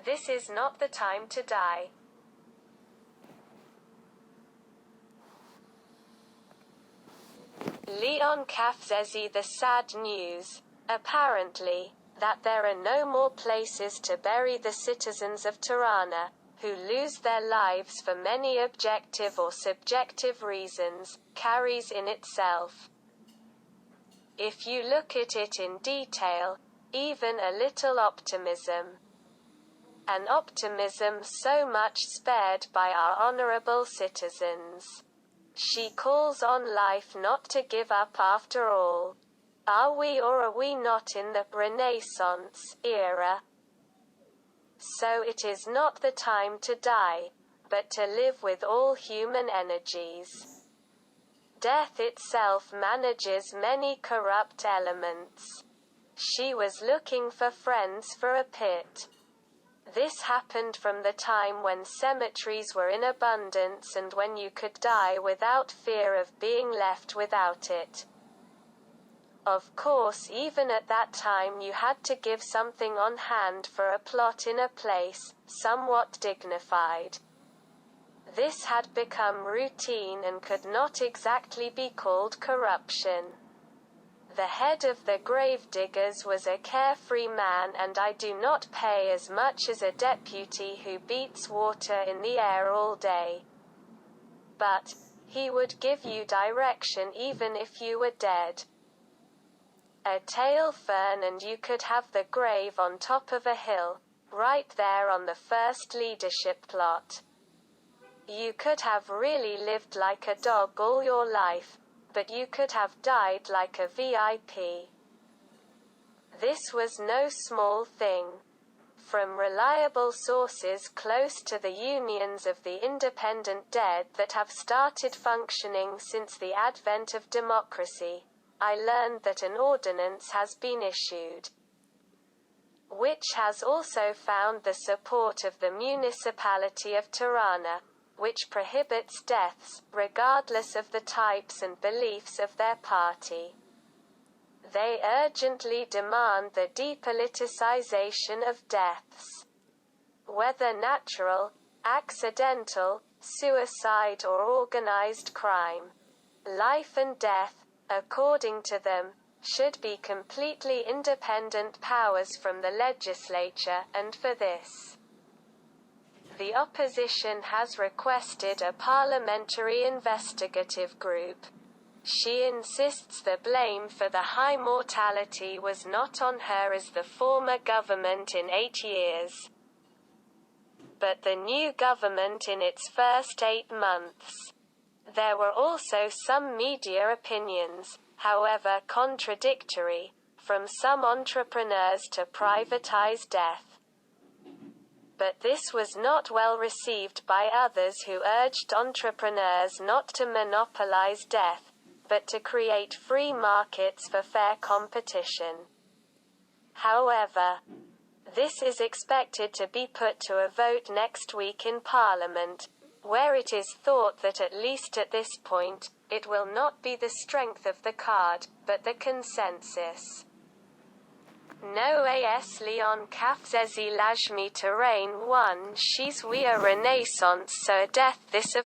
This is not the time to die. Leon Qafzezi. The sad news, apparently, that there are no more places to bury the citizens of Tirana, who lose their lives for many objective or subjective reasons, carries in itself, if you look at it in detail, even a little optimism. An optimism so much spared by our honorable citizens. She calls on life not to give up after all. Are we or are we not in the Renaissance era? So it is not the time to die, but to live with all human energies. Death itself manages many corrupt elements. She was looking for friends for a pit. This happened from the time when cemeteries were in abundance and when you could die without fear of being left without it. Of course, even at that time you had to give something on hand for a plot in a place, somewhat dignified. This had become routine and could not exactly be called corruption. The head of the gravediggers was a carefree man, and I do not pay as much as a deputy who beats water in the air all day. But he would give you direction even if you were dead. A tail fern and you could have the grave on top of a hill, right there on the first leadership plot. You could have really lived like a dog all your life, but you could have died like a VIP. This was no small thing. From reliable sources close to the unions of the independent dead that have started functioning since the advent of democracy, I learned that an ordinance has been issued, which has also found the support of the municipality of Tirana, which prohibits deaths, regardless of the types and beliefs of their party. They urgently demand the depoliticization of deaths. Whether natural, accidental, suicide or organized crime, life and death, according to them, should be completely independent powers from the legislature, and for this, the opposition has requested a parliamentary investigative group. She insists the blame for the high mortality was not on her as the former government in 8 years, but the new government in its first 8 months. There were also some media opinions, however contradictory, from some entrepreneurs to privatize death. But this was not well received by others who urged entrepreneurs not to monopolize death, but to create free markets for fair competition. However, this is expected to be put to a vote next week in Parliament, where it is thought that at least at this point, it will not be the strength of the card, but the consensus. No as Leon Qafzezi Lajmi Terrain 1 She's we a renaissance so a death this of